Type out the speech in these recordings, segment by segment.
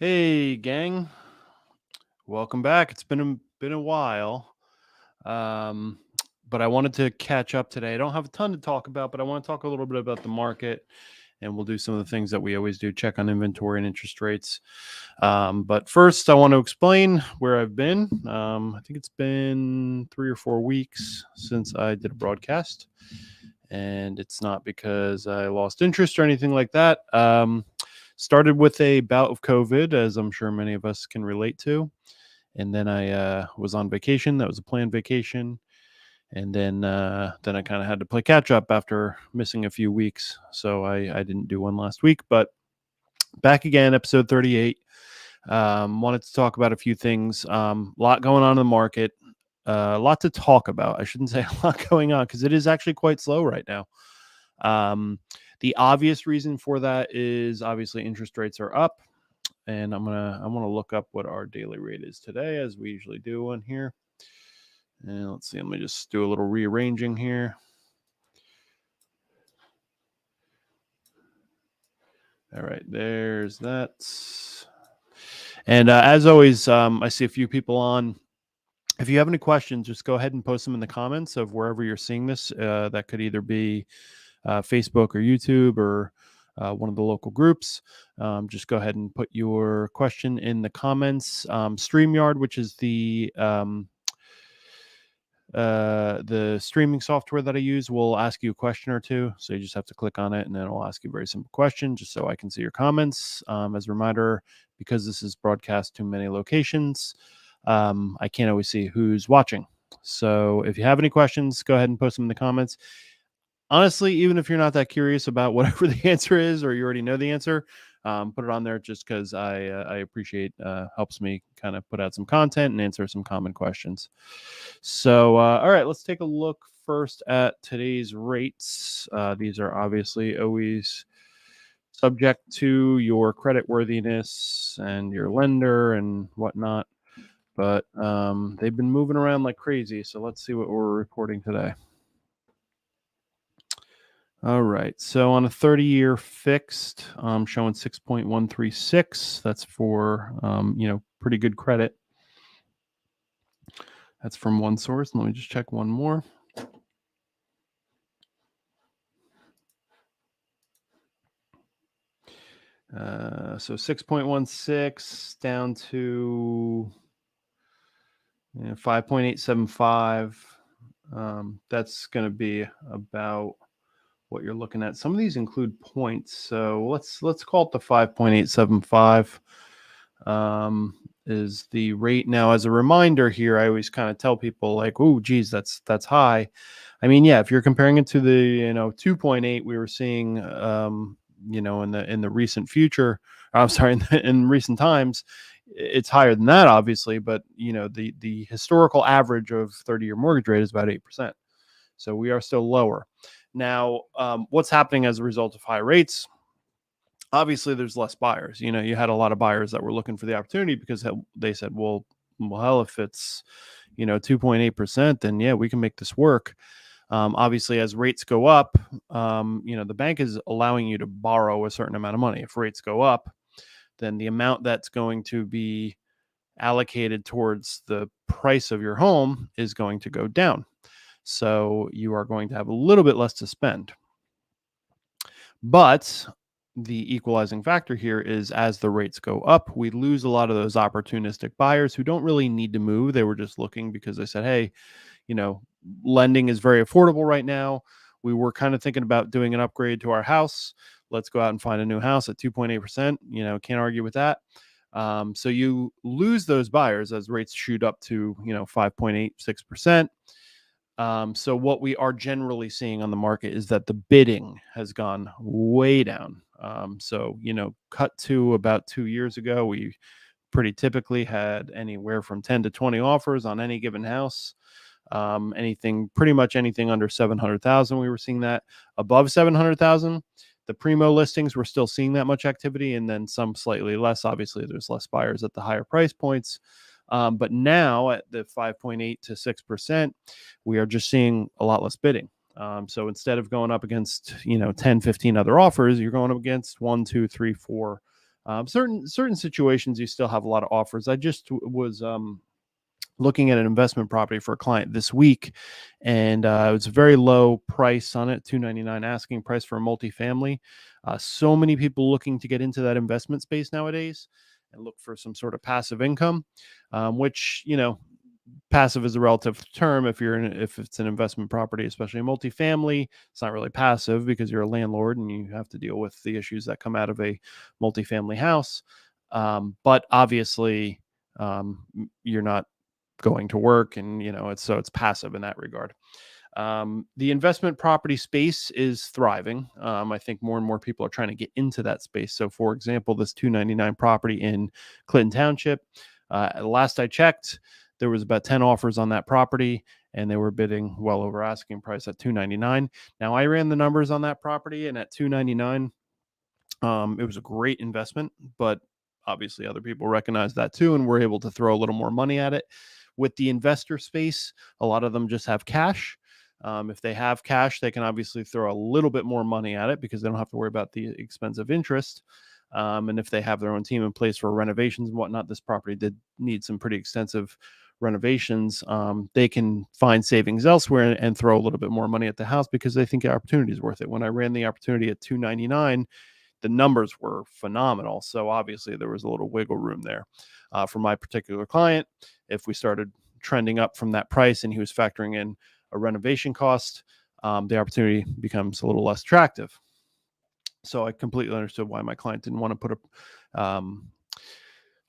Hey, gang. Welcome back. It's been a while. Um, but I wanted to catch up today. I don't have a ton to talk about, but I want to talk a little bit about the market, and we'll do some of the things that we always do, check on inventory and interest rates. But first, I want to explain where I've been. I think it's been 3 or 4 weeks since I did a broadcast, and it's not because I lost interest or anything like that. Started with a bout of COVID, as I'm sure many of us can relate to. And then I was on vacation. That was a planned vacation. And then I kind of had to play catch up after missing a few weeks. So I didn't do one last week, but back again, episode 38. Wanted to talk about a few things. A lot going on in the market. A lot to talk about. I shouldn't say a lot going on because it is actually quite slow right now. Um, the obvious reason for that is obviously interest rates are up, and I want to look up what our daily rate is today, as we usually do on here. And let's see, let me just do a little rearranging here. All right, there's that. And as always, I see a few people on. If you have any questions, just go ahead and post them in the comments of wherever you're seeing this. That could either be Facebook or YouTube or one of the local groups. Just go ahead and put your question in the comments. StreamYard, which is the streaming software that I use, will ask you a question or two. So you just have to click on it and then it'll ask you a very simple question just so I can see your comments. As a reminder, because this is broadcast to many locations, I can't always see who's watching. So if you have any questions, go ahead and post them in the comments. Honestly, even if you're not that curious about whatever the answer is, or you already know the answer, put it on there just because I appreciate helps me kind of put out some content and answer some common questions. So, all right, let's take a look first at today's rates. These are obviously always subject to your credit worthiness and your lender and whatnot, but they've been moving around like crazy. So let's see what we're reporting today. All right. So on a 30-year fixed, showing 6.136. That's for pretty good credit. That's from one source. Let me just check one more. So 6.16 down to 5.875. That's going to be about what you're looking at. Some of these include points, so let's call it the 5.875 is the rate. Now, as a reminder here, I always kind of tell people like, oh geez, that's high. I mean, yeah, if you're comparing it to the 2.8 we were seeing in the recent future, I'm sorry, in recent times, it's higher than that obviously, but the historical average of 30-year mortgage rate is about 8%, so we are still lower. Now, what's happening as a result of high rates? Obviously, there's less buyers. You had a lot of buyers that were looking for the opportunity because they said, well, hell, if it's 2.8%, then yeah, we can make this work. Obviously, as rates go up, the bank is allowing you to borrow a certain amount of money. If rates go up, then the amount that's going to be allocated towards the price of your home is going to go down. So you are going to have a little bit less to spend. But the equalizing factor here is as the rates go up, we lose a lot of those opportunistic buyers who don't really need to move. They were just looking because they said, hey, lending is very affordable right now. We were kind of thinking about doing an upgrade to our house. Let's go out and find a new house at 2.8%. Can't argue with that. So you lose those buyers as rates shoot up to 5.86%. So what we are generally seeing on the market is that the bidding has gone way down. So cut to about 2 years ago, we pretty typically had anywhere from 10 to 20 offers on any given house. Pretty much anything under 700,000, we were seeing that. Above 700,000, the primo listings were still seeing that much activity, and then some slightly less. Obviously, there's less buyers at the higher price points. But now at the 5.8 to 6%, we are just seeing a lot less bidding. So instead of going up against 10, 15 other offers, you're going up against 1, 2, 3, 4 Certain situations, you still have a lot of offers. I just was looking at an investment property for a client this week, and it was a very low price on it, 299 asking price for a multifamily. So many people looking to get into that investment space nowadays and look for some sort of passive income, which, passive is a relative term. If it's an investment property, especially a multifamily, it's not really passive because you're a landlord and you have to deal with the issues that come out of a multifamily house. But obviously, you're not going to work, and it's passive in that regard. The investment property space is thriving. I think more and more people are trying to get into that space. So, for example, this 299 property in Clinton Township, last I checked, there was about 10 offers on that property, and they were bidding well over asking price at 299. Now, I ran the numbers on that property, and at 299, it was a great investment, but obviously other people recognize that too, and we're able to throw a little more money at it. With the investor space, a lot of them just have cash. If they have cash, they can obviously throw a little bit more money at it because they don't have to worry about the expensive interest. And if they have their own team in place for renovations and whatnot, this property did need some pretty extensive renovations. They can find savings elsewhere and throw a little bit more money at the house because they think the opportunity is worth it. When I ran the opportunity at 299, the numbers were phenomenal. So obviously there was a little wiggle room there for my particular client. If we started trending up from that price and he was factoring in a renovation cost, the opportunity becomes a little less attractive. So I completely understood why my client didn't want to put a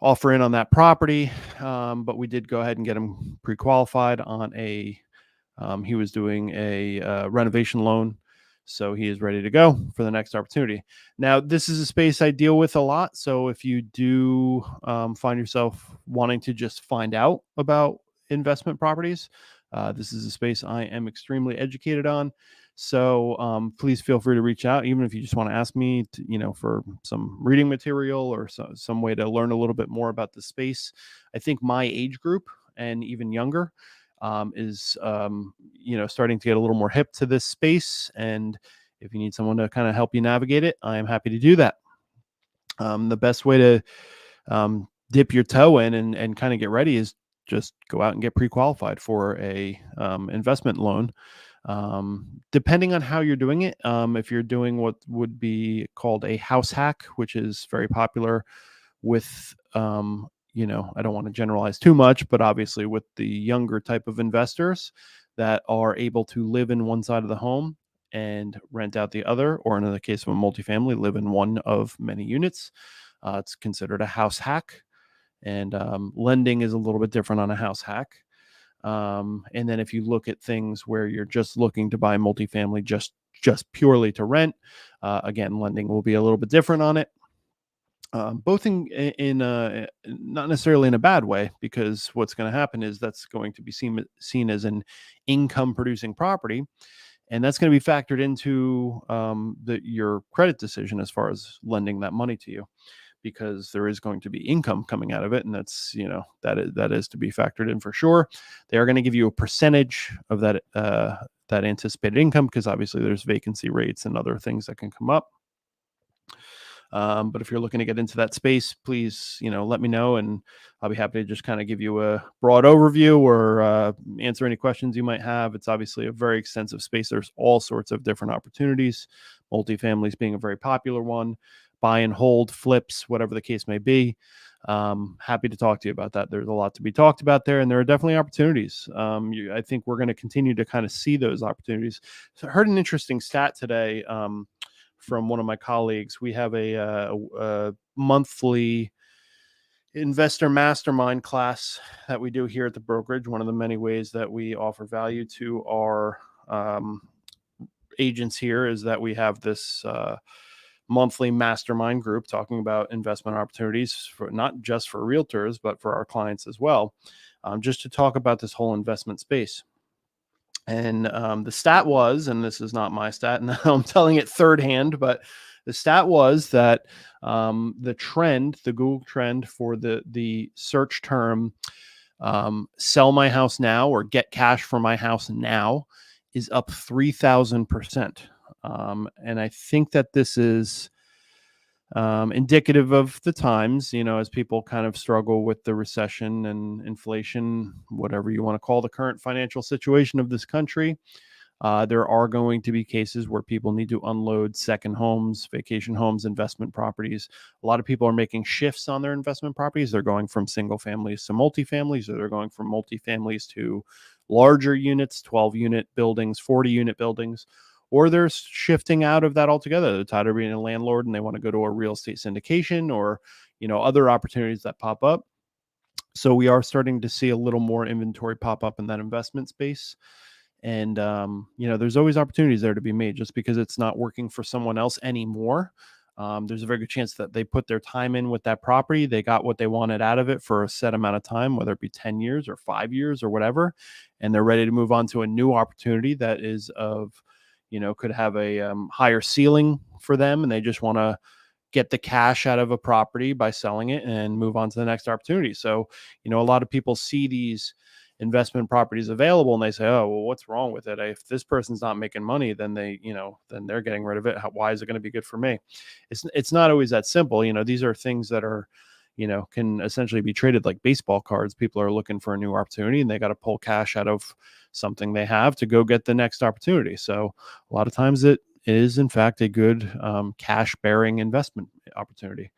offer in on that property. But we did go ahead and get him pre-qualified on he was doing a renovation loan. So he is ready to go for the next opportunity. Now, this is a space I deal with a lot. So if you do find yourself wanting to just find out about investment properties, this is a space I am extremely educated on. So please feel free to reach out, even if you just want to ask me, for some reading material or some way to learn a little bit more about the space. I think my age group and even younger is starting to get a little more hip to this space. And if you need someone to kind of help you navigate it, I am happy to do that. The best way to dip your toe in and kind of get ready is just go out and get pre-qualified for a investment loan. Depending on how you're doing it, if you're doing what would be called a house hack, which is very popular with I don't want to generalize too much, but obviously with the younger type of investors that are able to live in one side of the home and rent out the other, or in the case of a multifamily, live in one of many units. It's considered a house hack, and lending is a little bit different on a house hack. And then if you look at things where you're just looking to buy multifamily just purely to rent, again, lending will be a little bit different on it. Both in not necessarily in a bad way, because what's going to happen is that's going to be seen as an income producing property, and that's going to be factored into your credit decision as far as lending that money to you, because there is going to be income coming out of it, and that's that is to be factored in for sure. They are going to give you a percentage of that anticipated income, because obviously there's vacancy rates and other things that can come up. But if you're looking to get into that space, please, let me know, and I'll be happy to just kind of give you a broad overview or answer any questions you might have. It's obviously a very extensive space. There's all sorts of different opportunities, multifamilies being a very popular one, buy and hold, flips, whatever the case may be. Happy to talk to you about that. There's a lot to be talked about there, and there are definitely opportunities. I think we're going to continue to kind of see those opportunities. So I heard an interesting stat today. From one of my colleagues. We have a monthly investor mastermind class that we do here at the brokerage. One of the many ways that we offer value to our agents here is that we have this monthly mastermind group talking about investment opportunities, for not just for realtors, but for our clients as well, just to talk about this whole investment space. And the stat was, and this is not my stat, and I'm telling it third hand, but the stat was that the Google trend for the search term sell my house now or get cash for my house now is up 3,000%. And I think that this is indicative of the times, as people kind of struggle with the recession and inflation, whatever you want to call the current financial situation of this country. There are going to be cases where people need to unload second homes, vacation homes, investment properties. A lot of people are making shifts on their investment properties. They're going from single families to multifamilies, or they're going from multifamilies to larger units, 12-unit buildings, 40-unit buildings, or they're shifting out of that altogether. They're tired of being a landlord and they want to go to a real estate syndication or, other opportunities that pop up. So we are starting to see a little more inventory pop up in that investment space. And, there's always opportunities there to be made. Just because it's not working for someone else anymore, there's a very good chance that they put their time in with that property. They got what they wanted out of it for a set amount of time, whether it be 10 years or 5 years or whatever. And they're ready to move on to a new opportunity that is could have a higher ceiling for them. And they just want to get the cash out of a property by selling it and move on to the next opportunity. So, a lot of people see these investment properties available and they say, oh, well, what's wrong with it? If this person's not making money, then then they're getting rid of it. Why is it going to be good for me? It's not always that simple. These are things that are, can essentially be traded like baseball cards. People are looking for a new opportunity and they got to pull cash out of something they have to go get the next opportunity. So a lot of times it is in fact a good cash bearing investment opportunity.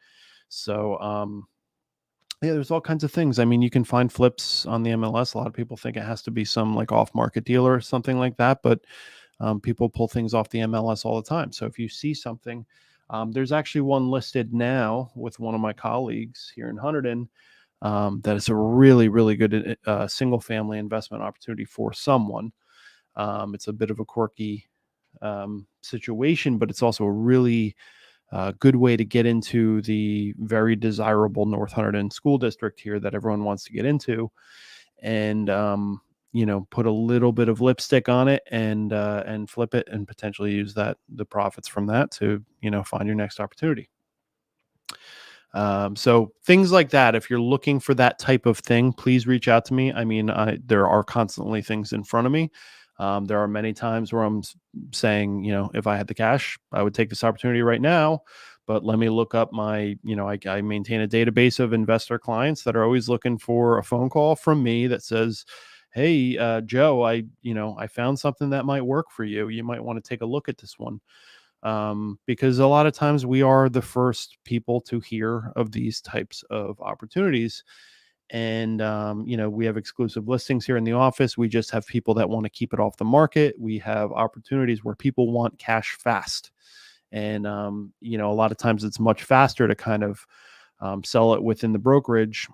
So, yeah, there's all kinds of things. I mean, you can find flips on the MLS. A lot of people think it has to be some like off market dealer or something like that, but people pull things off the MLS all the time. So if you see something, there's actually one listed now with one of my colleagues here in Hunterdon that is a really, really good single family investment opportunity for someone. It's a bit of a quirky situation, but it's also a really good way to get into the very desirable North Hunterdon school district here that everyone wants to get into, and put a little bit of lipstick on it and flip it and potentially use the profits from that to find your next opportunity. So things like that, if you're looking for that type of thing, please reach out to me. I mean, there are constantly things in front of me. There are many times where I'm saying, if I had the cash, I would take this opportunity right now. But let me look up I maintain a database of investor clients that are always looking for a phone call from me that says, hey, Joe, I found something that might work for you. You might want to take a look at this one. Because a lot of times we are the first people to hear of these types of opportunities. And, we have exclusive listings here in the office. We just have people that want to keep it off the market. We have opportunities where people want cash fast. And, a lot of times it's much faster to kind of sell it within the brokerage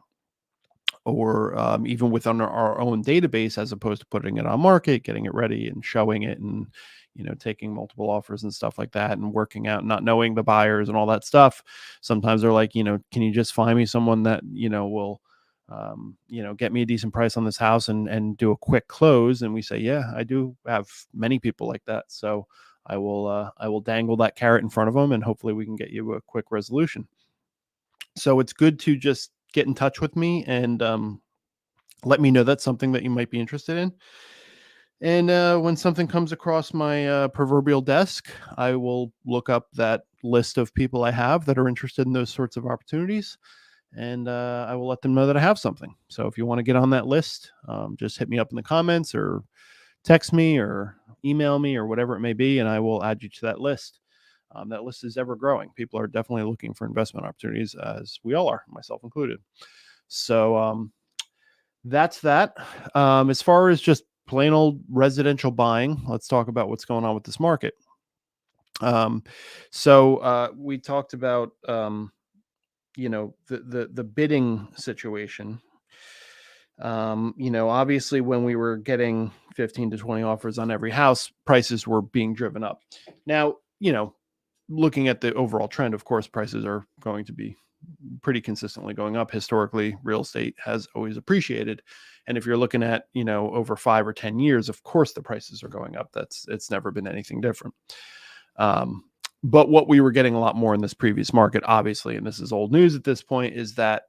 or even within our own database, as opposed to putting it on market, getting it ready and showing it and, taking multiple offers and stuff like that and working out, not knowing the buyers and all that stuff. Sometimes they're like, can you just find me someone that, will, get me a decent price on this house and do a quick close. And we say, yeah, I do have many people like that. So I will dangle that carrot in front of them and hopefully we can get you a quick resolution. So it's good to just get in touch with me and let me know that's something that you might be interested in. And when something comes across my proverbial desk, I will look up that list of people I have that are interested in those sorts of opportunities. And I will let them know that I have something. So if you want to get on that list, just hit me up in the comments or text me or email me or whatever it may be, and I will add you to that list. That list is ever growing. People are definitely looking for investment opportunities, as we all are, myself included. So that's that. As far as just plain old residential buying, let's talk about what's going on with this market. So we talked about the bidding situation. Obviously when we were getting 15 to 20 offers on every house, prices were being driven up. Now, looking at the overall trend, of course, prices are going to be pretty consistently going up. Historically, real estate has always appreciated. And if you're looking at, over 5 or 10 years, of course, the prices are going up. It's never been anything different. But what we were getting a lot more in this previous market, obviously, and this is old news at this point, is that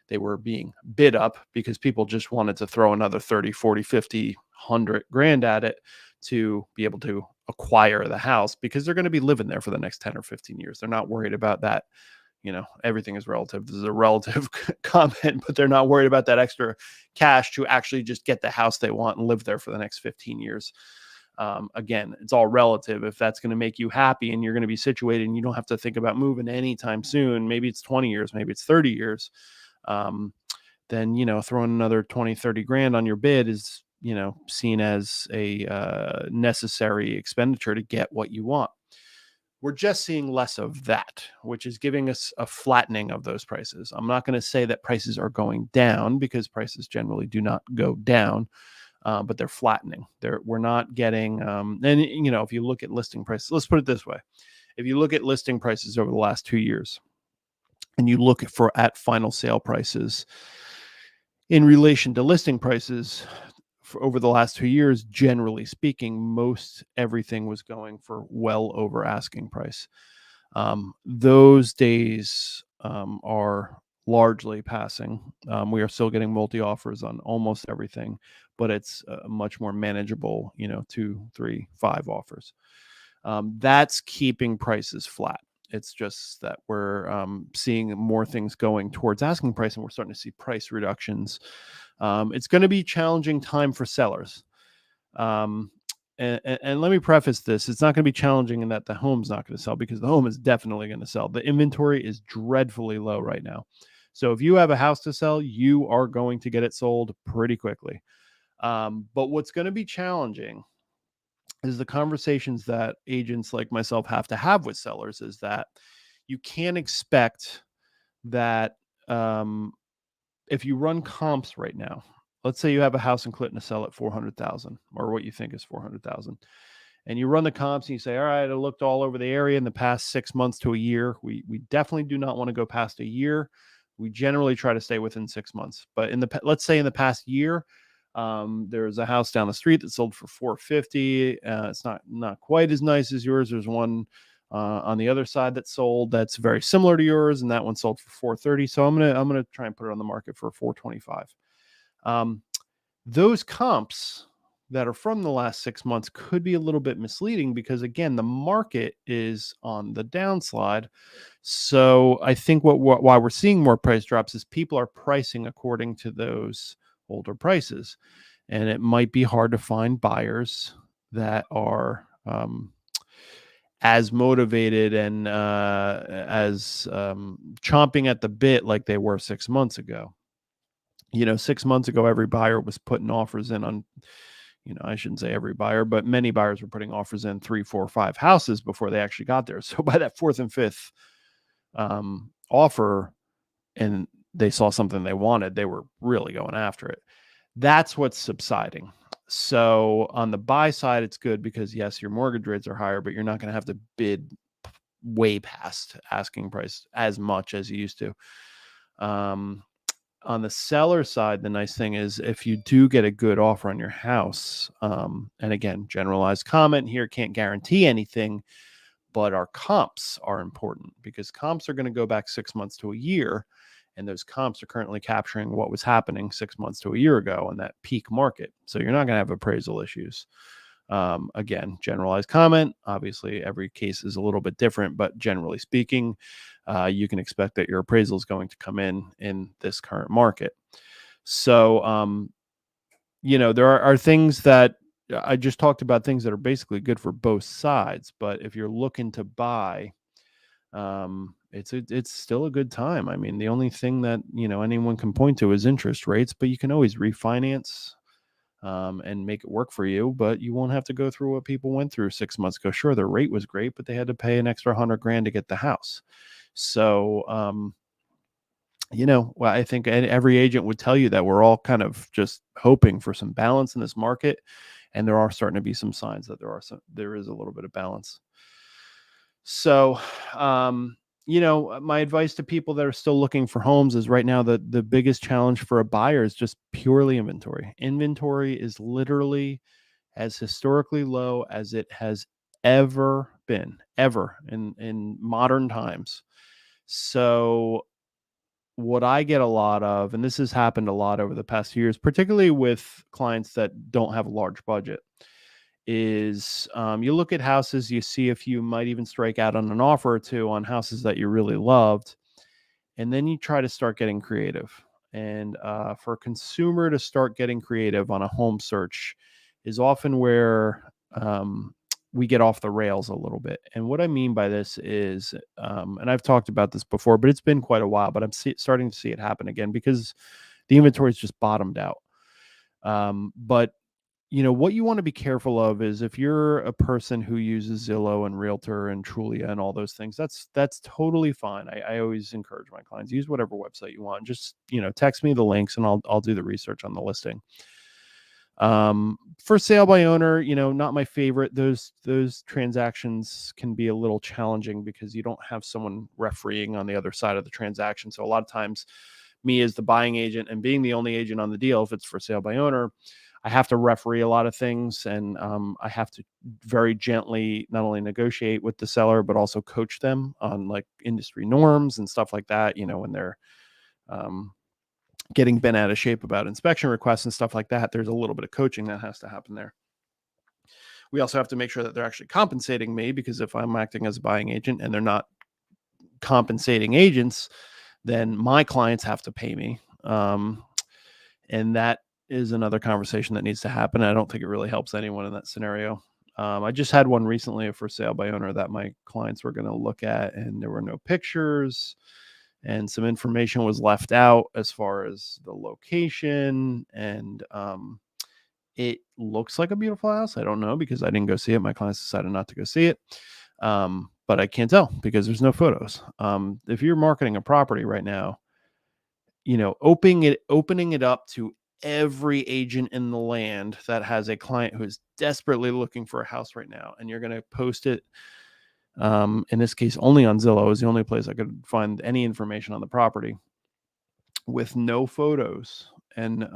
they were being bid up because people just wanted to throw another 30, 40, 50, 100 grand at it to be able to acquire the house because they're going to be living there for the next 10 or 15 years. They're not worried about that, everything is relative. This is a relative comment, but they're not worried about that extra cash to actually just get the house they want and live there for the next 15 years. Again, it's all relative. If that's going to make you happy and you're going to be situated and you don't have to think about moving anytime soon, maybe it's 20 years, maybe it's 30 years, then, throwing another 20, 30 grand on your bid is, seen as a necessary expenditure to get what you want. We're just seeing less of that, which is giving us a flattening of those prices. I'm not going to say that prices are going down, because prices generally do not go down, but they're flattening. We're not getting, and if you look at listing prices, let's put it this way. If you look at listing prices over the last 2 years and you look at final sale prices in relation to listing prices, for over the last 2 years, generally speaking, most everything was going for well over asking price. Those days are largely passing. We are still getting multi offers on almost everything, but it's much more manageable, 2, 3, 5 offers. That's keeping prices flat. It's just that we're seeing more things going towards asking price, and we're starting to see price reductions. It's going to be a challenging time for sellers. And let me preface this. It's not going to be challenging in that the home's not going to sell, because the home is definitely going to sell. The inventory is dreadfully low right now. So if you have a house to sell, you are going to get it sold pretty quickly. But what's going to be challenging is the conversations that agents like myself have to have with sellers, is that you can't expect that if you run comps right now, let's say you have a house in Clinton to sell at 400,000, or what you think is 400,000, and you run the comps and you say, all right, I looked all over the area in the past 6 months to a year. We definitely do not want to go past a year. We generally try to stay within 6 months. But let's say in the past year, there's a house down the street that sold for 450. It's not quite as nice as yours. There's one on the other side that sold that's very similar to yours, and that one sold for 430. So I'm gonna try and put it on the market for 425. Those comps that are from the last 6 months could be a little bit misleading, because again, the market is on the downslide. So I think why we're seeing more price drops is people are pricing according to those older prices, and it might be hard to find buyers that are as motivated and as chomping at the bit like they were 6 months ago. 6 months ago, every buyer was putting offers in on, I shouldn't say every buyer, but many buyers were putting offers in 3, 4, 5 houses before they actually got there. So by that fourth and fifth offer, and they saw something they wanted, they were really going after it. That's what's subsiding. So on the buy side, it's good, because yes, your mortgage rates are higher, but you're not going to have to bid way past asking price as much as you used to. On the seller side, the nice thing is, if you do get a good offer on your house, and again, generalized comment here, can't guarantee anything, but our comps are important, because comps are going to go back 6 months to a year. And those comps are currently capturing what was happening 6 months to a year ago in that peak market. So you're not going to have appraisal issues. Again, generalized comment. Obviously, every case is a little bit different, but generally speaking, you can expect that your appraisal is going to come in this current market. So, there are things that I just talked about, things that are basically good for both sides. But if you're looking to buy, it's still a good time. I mean, the only thing that anyone can point to is interest rates, but you can always refinance and make it work for you. But you won't have to go through what people went through 6 months ago. Sure, their rate was great, but they had to pay an extra $100,000 to get the house. So, well, I think every agent would tell you that we're all kind of just hoping for some balance in this market, and there are starting to be some signs that there is a little bit of balance. So, my advice to people that are still looking for homes is, right now, the biggest challenge for a buyer is just purely inventory. Inventory is literally as historically low as it has ever been, ever in modern times. So what I get a lot of, and this has happened a lot over the past few years, particularly with clients that don't have a large budget, is you look at houses, you see if you might even strike out on an offer or two on houses that you really loved. and then you try to start getting creative. And for a consumer to start getting creative on a home search is often where we get off the rails a little bit. And what I mean by this is, and I've talked about this before, but it's been quite a while, but I'm starting to see it happen again because the inventory is just bottomed out. But what you want to be careful of is if you're a person who uses Zillow and Realtor and Trulia and all those things, that's totally fine. I always encourage my clients, use whatever website you want. Just, text me the links and I'll do the research on the listing. For sale by owner, not my favorite. Those transactions can be a little challenging because you don't have someone refereeing on the other side of the transaction. So a lot of times me as the buying agent and being the only agent on the deal, if it's for sale by owner, I have to referee a lot of things, and I have to very gently not only negotiate with the seller, but also coach them on like industry norms and stuff like that, when they're getting bent out of shape about inspection requests and stuff like that. There's a little bit of coaching that has to happen there. We also have to make sure that they're actually compensating me, because if I'm acting as a buying agent and they're not compensating agents, then my clients have to pay me. And that is another conversation that needs to happen. I don't think it really helps anyone in that scenario. I just had one recently for sale by owner that my clients were going to look at, and there were no pictures and some information was left out as far as the location. And it looks like a beautiful house. I don't know because I didn't go see it. My clients decided not to go see it. But I can't tell because there's no photos. If you're marketing a property right now, opening it up to every agent in the land that has a client who is desperately looking for a house right now, and you're going to post it, in this case, only on Zillow is the only place I could find any information on the property, with no photos. And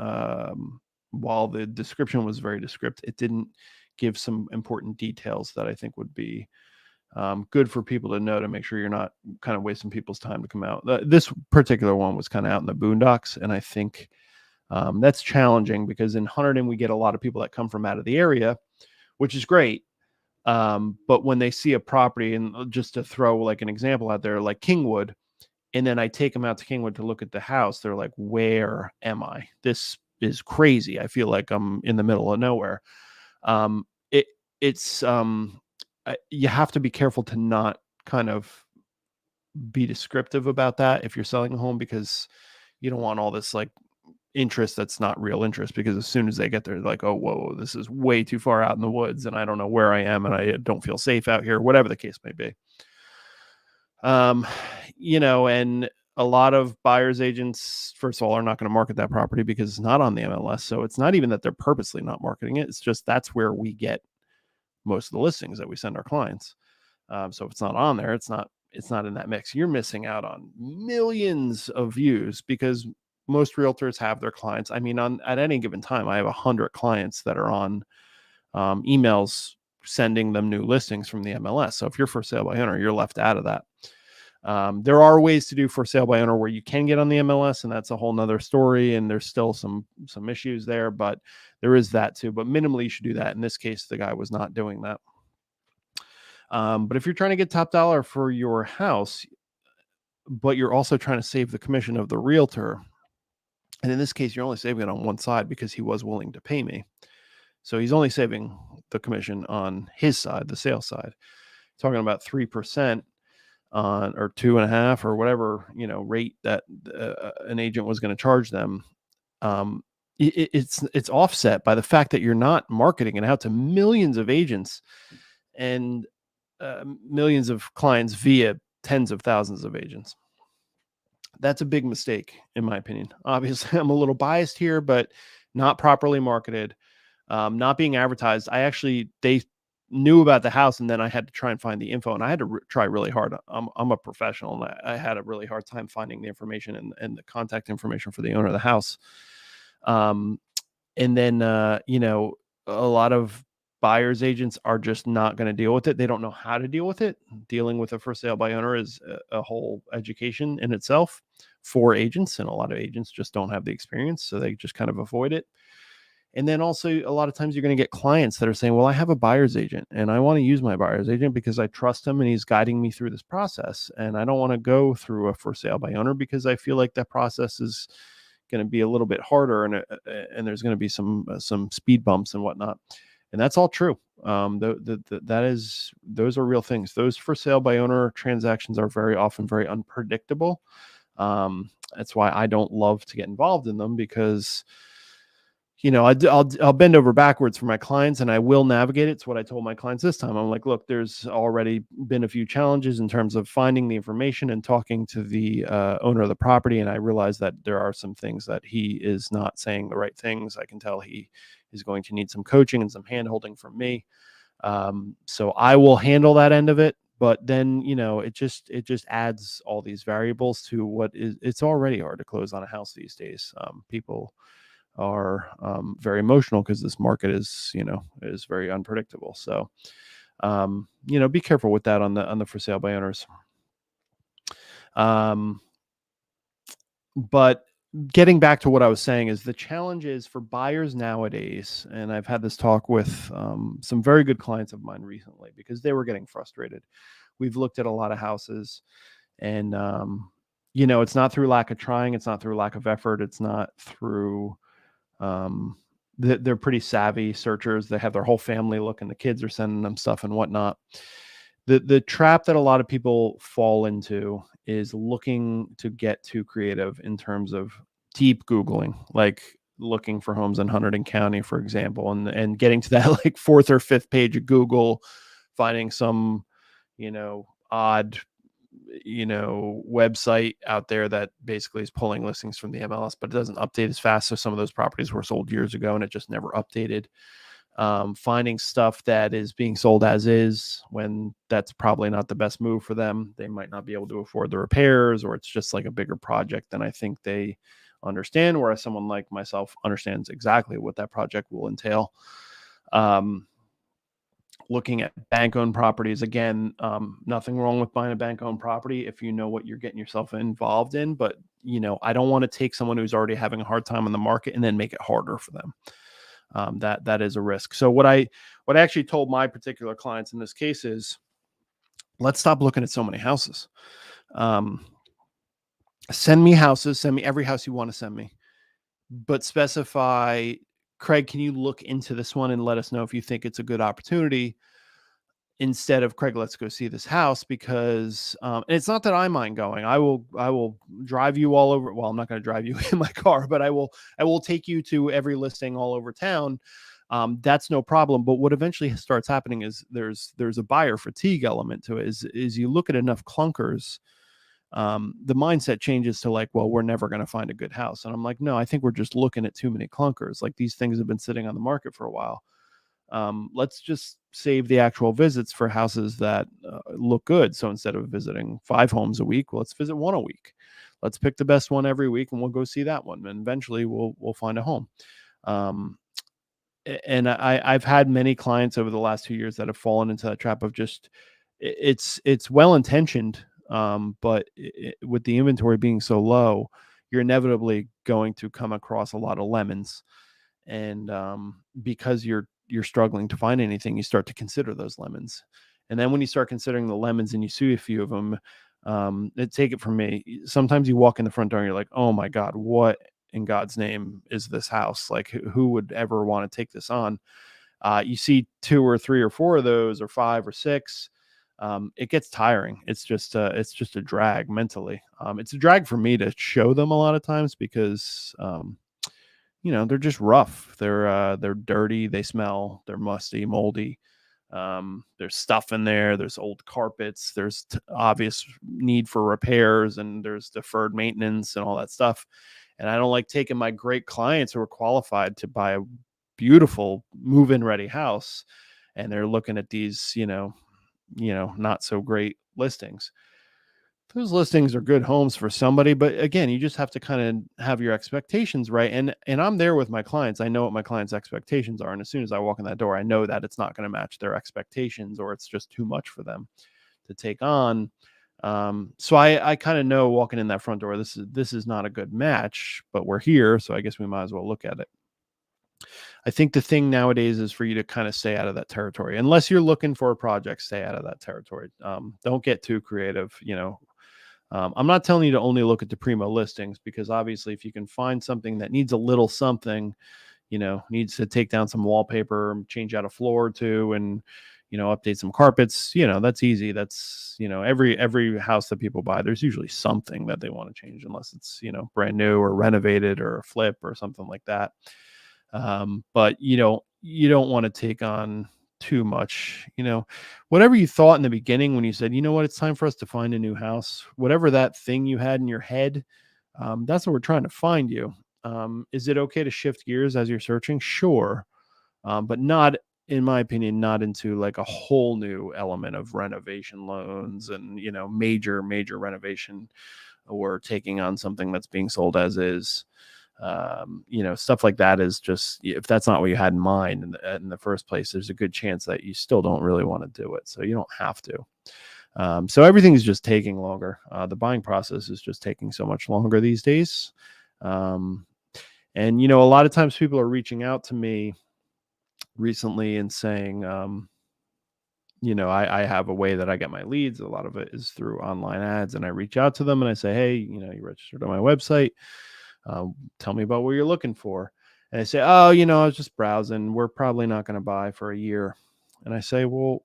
while the description was very descriptive, it didn't give some important details that I think would be good for people to know, to make sure you're not kind of wasting people's time to come out. This particular one was kind of out in the boondocks, and I think that's challenging because in Hunterdon we get a lot of people that come from out of the area, which is great. But when they see a property, and just to throw like an example out there, like Kingwood, and then I take them out to Kingwood to look at the house, they're like, where am I? This is crazy. I feel like I'm in the middle of nowhere. It's you have to be careful to not kind of be descriptive about that if you're selling a home, because you don't want all this like interest that's not real interest, because as soon as they get there, they're like, oh, whoa, this is way too far out in the woods and I don't know where I am and I don't feel safe out here, whatever the case may be. And a lot of buyers agents, first of all, are not going to market that property because it's not on the MLS. So it's not even that they're purposely not marketing it. It's just that's where we get most of the listings that we send our clients. So if it's not on there, it's not in that mix. You're missing out on millions of views because most realtors have their clients. I mean, at any given time, I have 100 clients that are on emails sending them new listings from the MLS. So if you're for sale by owner, you're left out of that. There are ways to do for sale by owner where you can get on the MLS, and that's a whole nother story. And there's still some issues there, but there is that too. But minimally, you should do that. In this case, the guy was not doing that. But if you're trying to get top dollar for your house, but you're also trying to save the commission of the realtor, and in this case, you're only saving it on one side because he was willing to pay me. So he's only saving the commission on his side, the sales side. Talking about 3% on, or 2.5%, or whatever, rate that an agent was going to charge them. It's offset by the fact that you're not marketing it out to millions of agents and millions of clients via tens of thousands of agents. That's a big mistake, in my opinion. Obviously, I'm a little biased here, but not properly marketed, not being advertised. They knew about the house, and then I had to try and find the info, and I had to try really hard. I'm a professional, and I had a really hard time finding the information and the contact information for the owner of the house. And then, a lot of buyers agents are just not going to deal with it. They don't know how to deal with it. Dealing with a for sale by owner is a whole education in itself for agents, and a lot of agents just don't have the experience, so they just kind of avoid it. And then also a lot of times you're going to get clients that are saying, well, I have a buyer's agent and I want to use my buyer's agent because I trust him and he's guiding me through this process. And I don't want to go through a for sale by owner because I feel like that process is going to be a little bit harder, and there's going to be some speed bumps and whatnot. And that's all true. Those are real things. Those for sale by owner transactions are very often very unpredictable. That's why I don't love to get involved in them, because I'll bend over backwards for my clients and I will navigate it. It's what I told my clients this time. I'm like, look, there's already been a few challenges in terms of finding the information and talking to the owner of the property. And I realize that there are some things that he is not saying the right things. I can tell he is going to need some coaching and some hand holding from me. So I will handle that end of it. But then, it just adds all these variables to it's already hard to close on a house these days. People are very emotional because this market is very unpredictable. So be careful with that on the for sale by owners. But getting back to what I was saying is the challenge is for buyers nowadays, and I've had this talk with some very good clients of mine recently because they were getting frustrated. We've looked at a lot of houses, and it's not through lack of trying, it's not through lack of effort, it's not through they're pretty savvy searchers. They have their whole family looking, the kids are sending them stuff and whatnot. The trap that a lot of people fall into is looking to get too creative in terms of deep Googling, like looking for homes in Hunterdon County, for example, and getting to that like fourth or fifth page of Google, finding some, odd website out there that basically is pulling listings from the MLS, but it doesn't update as fast. So some of those properties were sold years ago and it just never updated. Finding stuff that is being sold as is when that's probably not the best move for them. They might not be able to afford the repairs, or it's just like a bigger project than I think they understand. Whereas someone like myself understands exactly what that project will entail. Looking at bank-owned properties, again, nothing wrong with buying a bank-owned property if you know what you're getting yourself involved in. But, I don't want to take someone who's already having a hard time in the market and then make it harder for them. That is a risk. So what I actually told my particular clients in this case is, let's stop looking at so many houses. Send me houses, send me every house you want to send me, but specify, Craig, can you look into this one and let us know if you think it's a good opportunity, instead of, Craig, let's go see this house, because and it's not that I mind going. I will drive you all over. Well, I'm not going to drive you in my car, but I will take you to every listing all over town. That's no problem. But what eventually starts happening is there's a buyer fatigue element to it. Is you look at enough clunkers, the mindset changes to like, well, we're never going to find a good house. And I'm like, no, I think we're just looking at too many clunkers. Like, these things have been sitting on the market for a while. Let's just save the actual visits for houses that look good. So instead of visiting 5 homes a week, well, let's visit 1 a week. Let's pick the best one every week and we'll go see that one. And eventually we'll find a home. And I've had many clients over the last 2 years that have fallen into that trap of just, it's well-intentioned. But with the inventory being so low, you're inevitably going to come across a lot of lemons. And because you're struggling to find anything, you start to consider those lemons. And then when you start considering the lemons and you see a few of them, take it from me, sometimes you walk in the front door and you're like, oh my God, what in God's name is this house? Like, who would ever want to take this on? You see 2 or 3 or 4 of those, or 5 or 6. It gets tiring. It's just a drag mentally. It's a drag for me to show them a lot of times because they're just rough. They're dirty. They smell. They're musty, moldy. There's stuff in there. There's old carpets. There's obvious need for repairs, and there's deferred maintenance and all that stuff. And I don't like taking my great clients who are qualified to buy a beautiful move-in ready house, and they're looking at these, not so great listings. Those listings are good homes for somebody, but again, you just have to kind of have your expectations right. And I'm there with my clients. I know what my clients' expectations are, and as soon as I walk in that door, I know that it's not going to match their expectations, or it's just too much for them to take on. So I kind of know walking in that front door, this is not a good match, but we're here, so I guess we might as well look at it. I think the thing nowadays is for you to kind of stay out of that territory. Unless you're looking for a project, stay out of that territory. Don't get too creative. I'm not telling you to only look at the primo listings, because obviously if you can find something that needs a little something, needs to take down some wallpaper, change out a floor or two, and update some carpets, that's easy. That's, every house that people buy, there's usually something that they want to change, unless it's, brand new or renovated or a flip or something like that. But you don't want to take on too much. Whatever you thought in the beginning when you said, what, it's time for us to find a new house, whatever that thing you had in your head, that's what we're trying to find you. Is it okay to shift gears as you're searching? Sure. But not, in my opinion, not into like a whole new element of renovation loans and, major renovation, or taking on something that's being sold as is. Stuff like that is just, if that's not what you had in mind in the first place, there's a good chance that you still don't really want to do it. So you don't have to. So everything is just taking longer. The buying process is just taking so much longer these days. And, a lot of times people are reaching out to me recently and saying, I have a way that I get my leads. A lot of it is through online ads. And I reach out to them and I say, hey, you registered on my website. Tell me about what you're looking for. And they say, oh, I was just browsing. We're probably not going to buy for a year. And I say, well,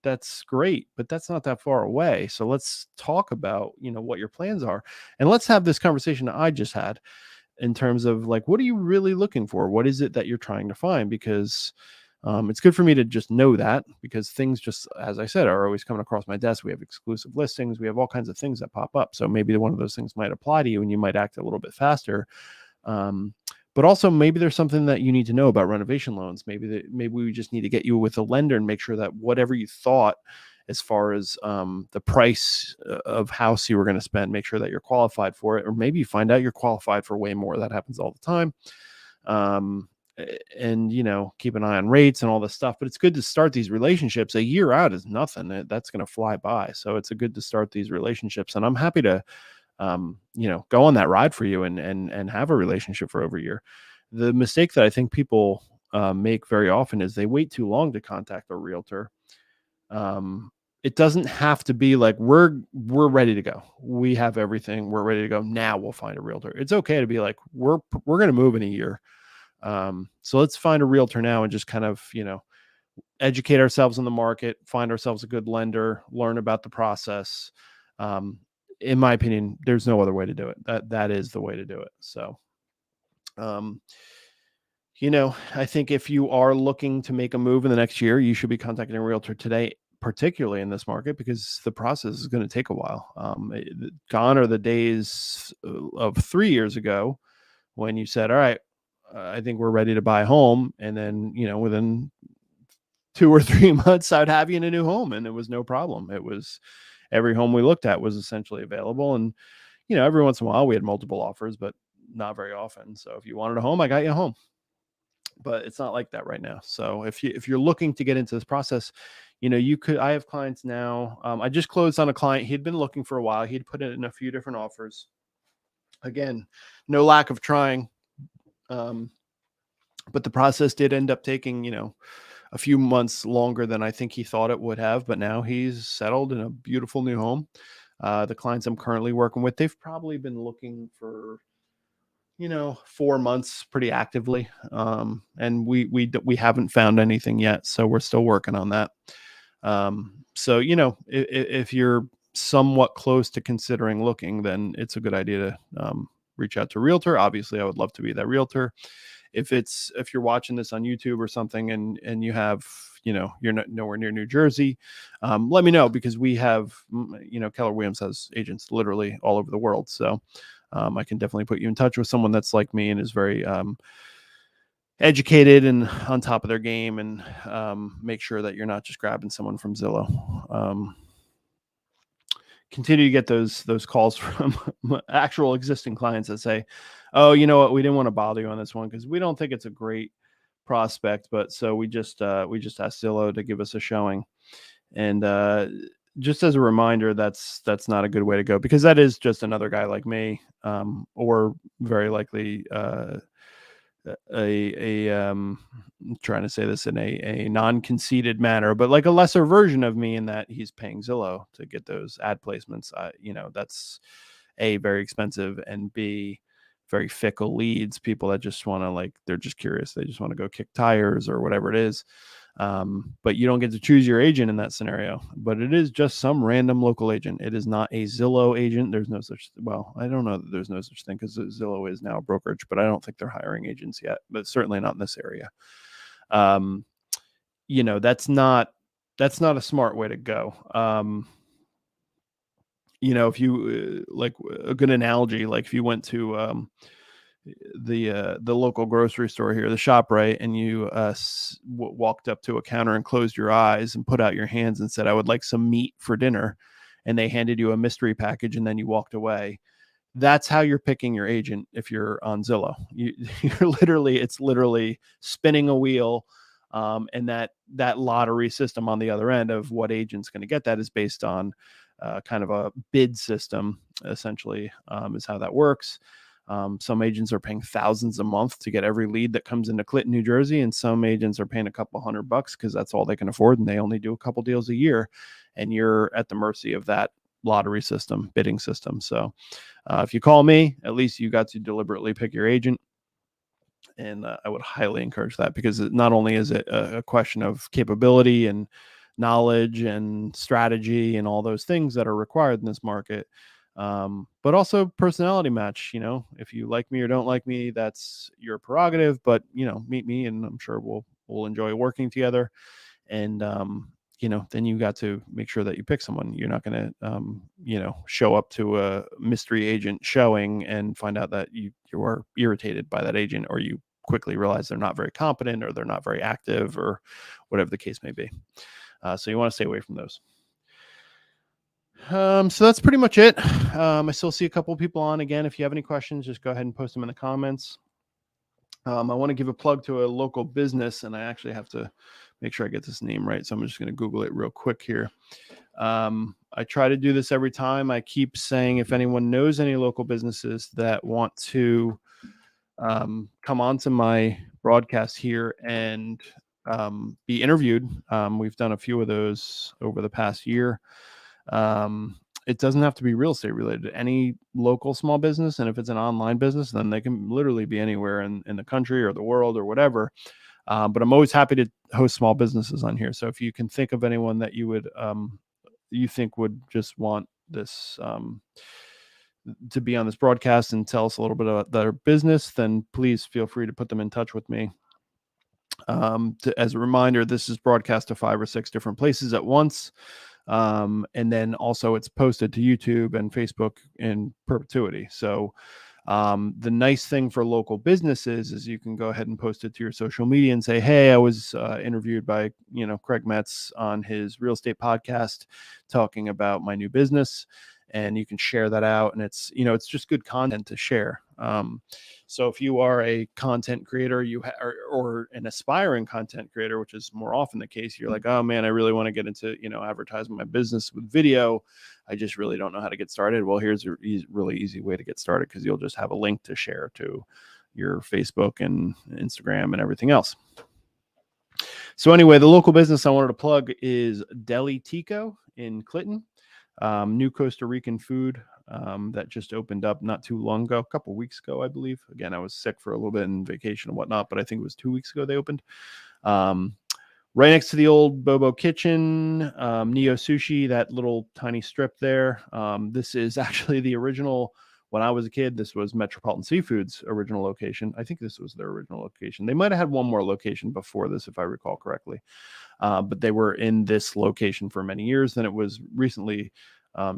that's great, but that's not that far away. So let's talk about, what your plans are. And let's have this conversation that I just had, in terms of like, what are you really looking for? What is it that you're trying to find? Because it's good for me to just know that, because things, just as I said, are always coming across my desk. We have exclusive listings. We have all kinds of things that pop up. So maybe one of those things might apply to you and you might act a little bit faster. But also maybe there's something that you need to know about renovation loans. Maybe we just need to get you with a lender and make sure that whatever you thought as far as the price of house you were going to spend, make sure that you're qualified for it. Or maybe you find out you're qualified for way more. That happens all the time. And keep an eye on rates and all this stuff. But it's good to start these relationships. A year out is nothing. That's going to fly by. So it's good to start these relationships, and I'm happy to go on that ride for you and have a relationship for over a year. The mistake that I think people make very often is they wait too long to contact a realtor. It doesn't have to be like we're ready to go. We have everything. We're ready to go. Now we'll find a realtor. It's okay to be like, we're going to move in a year. So let's find a realtor now and just kind of, educate ourselves in the market, find ourselves a good lender, learn about the process. In my opinion, there's no other way to do it. That is the way to do it. So, I think if you are looking to make a move in the next year, you should be contacting a realtor today, particularly in this market, because the process is going to take a while. Gone are the days of 3 years ago when you said, all right, I think we're ready to buy a home. And then, within 2 or 3 months, I'd have you in a new home, and it was no problem. It was, every home we looked at was essentially available. And, every once in a while we had multiple offers, but not very often. So if you wanted a home, I got you a home. But it's not like that right now. So if you're looking to get into this process, you could, I have clients now. I just closed on a client. He'd been looking for a while. He'd put in a few different offers. Again, no lack of trying. But the process did end up taking, a few months longer than I think he thought it would have. But now he's settled in a beautiful new home. The clients I'm currently working with, they've probably been looking for, 4 months pretty actively. And we haven't found anything yet. So we're still working on that. So, if you're somewhat close to considering looking, then it's a good idea to reach out to a realtor. Obviously, I would love to be that realtor. If you're watching this on YouTube or something and you have, you're not nowhere near New Jersey, let me know, because we have, Keller Williams has agents literally all over the world. So I can definitely put you in touch with someone that's like me and is very educated and on top of their game, and make sure that you're not just grabbing someone from Zillow. Continue to get those calls from actual existing clients that say, oh, you know what, we didn't want to bother you on this one because we don't think it's a great prospect, but so we just asked Zillow to give us a showing. And just as a reminder, that's not a good way to go, because that is just another guy like me, or very likely I'm trying to say this in a non-conceited manner, but like a lesser version of me in that he's paying Zillow to get those ad placements. That's A, very expensive, and B, very fickle leads, people that just want to, like, they're just curious. They just want to go kick tires or whatever it is. But you don't get to choose your agent in that scenario, but it is just some random local agent. It is not a Zillow agent. There's no such, well, I don't know that there's no such thing because Zillow is now a brokerage, but I don't think they're hiring agents yet, but certainly not in this area. Um, that's not a smart way to go. If you like a good analogy, like if you went to the local grocery store here, the ShopRite, and you walked up to a counter and closed your eyes and put out your hands and said, "I would like some meat for dinner," and they handed you a mystery package, and then you walked away. That's how you're picking your agent if you're on Zillow. It's literally spinning a wheel, and that lottery system on the other end of what agent's going to get that is based on kind of a bid system, essentially, is how that works. Some agents are paying thousands a month to get every lead that comes into Clinton, New Jersey, and some agents are paying a couple $100 because that's all they can afford, and they only do a couple deals a year, and you're at the mercy of that lottery system, bidding system. So if you call me, at least you got to deliberately pick your agent, and I would highly encourage that, because not only is it a question of capability and knowledge and strategy and all those things that are required in this market, but also personality match. If you like me or don't like me, that's your prerogative, but meet me and I'm sure we'll enjoy working together. And then you got to make sure that you pick someone. You're not going to show up to a mystery agent showing and find out that you are irritated by that agent, or you quickly realize they're not very competent, or they're not very active, or whatever the case may be. So you want to stay away from those. So that's pretty much it. I still see a couple of people on. Again, if you have any questions, just go ahead and post them in the comments. I want to give a plug to a local business, and I actually have to make sure I get this name right. So I'm just going to Google it real quick here. I try to do this every time. I keep saying, if anyone knows any local businesses that want to come onto my broadcast here and be interviewed, we've done a few of those over the past year. It doesn't have to be real estate related. Any local small business, and if it's an online business, then they can literally be anywhere in the country or the world or whatever. But I'm always happy to host small businesses on here. So if you can think of anyone that you think would just want this to be on this broadcast and tell us a little bit about their business, then please feel free to put them in touch with me. As a reminder, this is broadcast to 5 or 6 different places at once. And then also it's posted to YouTube and Facebook in perpetuity. So the nice thing for local businesses is you can go ahead and post it to your social media and say, "Hey, I was interviewed by Craig Metz on his real estate podcast talking about my new business," and you can share that out, and it's just good content to share. So if you are a content creator, or an aspiring content creator, which is more often the case, you're like, "Oh man, I really want to get into advertising my business with video. I just really don't know how to get started." Well, here's a really easy way to get started, because you'll just have a link to share to your Facebook and Instagram and everything else. So anyway, the local business I wanted to plug is Deli Tico in Clinton. New Costa Rican food that just opened up not too long ago, a couple weeks ago, I believe. Again, I was sick for a little bit and vacation and whatnot, but I think it was 2 weeks ago they opened. Right next to the old Bobo Kitchen, Neo Sushi, that little tiny strip there. This is actually the original. When I was a kid, this was Metropolitan Seafood's original location. I think this was their original location. They might have had one more location before this, if I recall correctly. But they were in this location for many years. Then it was recently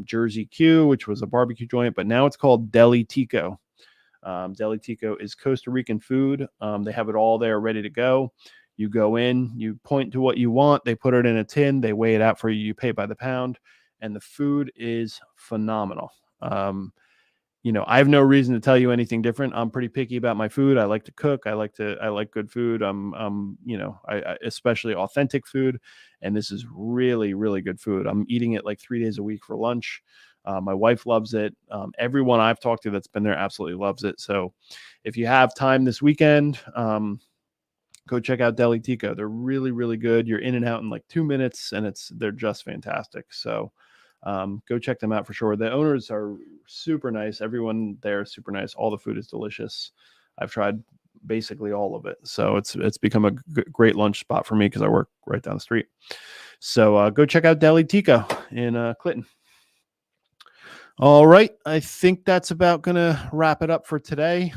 Jersey Q, which was a barbecue joint, but now it's called Deli Tico. Deli Tico is Costa Rican food. They have it all there ready to go. You go in, you point to what you want, they put it in a tin, they weigh it out for you, you pay by the pound, and the food is phenomenal. I have no reason to tell you anything different. I'm pretty picky about my food. I like to cook. I like good food. I especially authentic food, and this is really, really good food. I'm eating it like 3 days a week for lunch. My wife loves it. Everyone I've talked to that's been there absolutely loves it. So if you have time this weekend, go check out Deli Tico. They're really, really good. You're in and out in like 2 minutes, and they're just fantastic. So go check them out for sure. The owners are super nice. Everyone there is super nice. All the food is delicious. I've tried basically all of it. So it's become a great lunch spot for me because I work right down the street. So go check out Deli Tico in Clinton. All right. I think that's about going to wrap it up for today.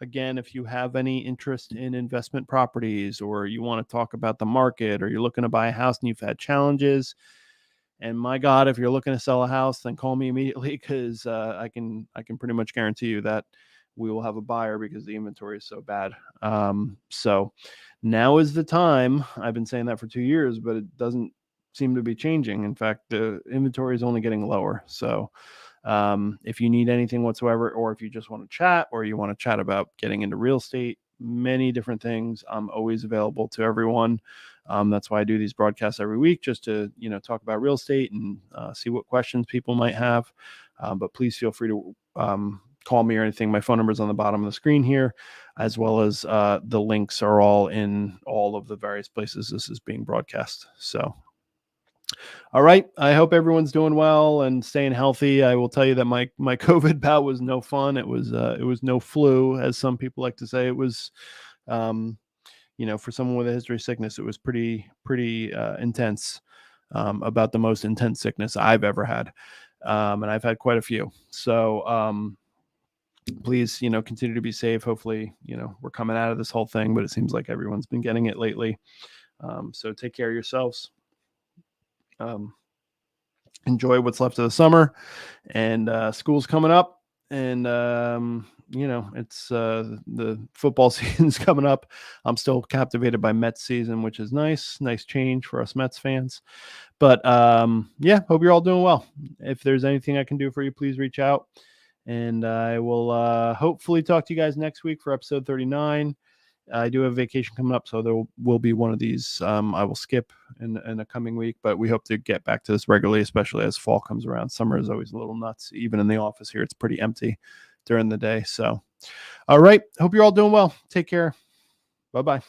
Again, if you have any interest in investment properties, or you want to talk about the market, or you're looking to buy a house and you've had challenges, and my God, if you're looking to sell a house, then call me immediately, because I can pretty much guarantee you that we will have a buyer because the inventory is so bad. So now is the time. I've been saying that for 2 years, but it doesn't seem to be changing. In fact, the inventory is only getting lower. So if you need anything whatsoever, or if you just want to chat, or you want to chat about getting into real estate, many different things, I'm always available to everyone. That's why I do these broadcasts every week, just to, talk about real estate and see what questions people might have. But please feel free to call me or anything. My phone number is on the bottom of the screen here, as well as the links are all in all of the various places this is being broadcast. So all right. I hope everyone's doing well and staying healthy. I will tell you that my COVID bout was no fun. It was no flu, as some people like to say. It was, for someone with a history of sickness, it was pretty intense. About the most intense sickness I've ever had, and I've had quite a few. So please, continue to be safe. Hopefully, we're coming out of this whole thing, but it seems like everyone's been getting it lately. So take care of yourselves. Enjoy what's left of the summer, and school's coming up, and it's the football season's coming up. I'm still captivated by Mets season, which is nice change for us Mets fans. But hope you're all doing well. If there's anything I can do for you, please reach out, and I will hopefully talk to you guys next week for episode 39. I do have a vacation coming up, so there will be one of these I will skip in a coming week, but we hope to get back to this regularly, especially as fall comes around. Summer is always a little nuts. Even in the office here, it's pretty empty during the day. So, all right. Hope you're all doing well. Take care. Bye-bye.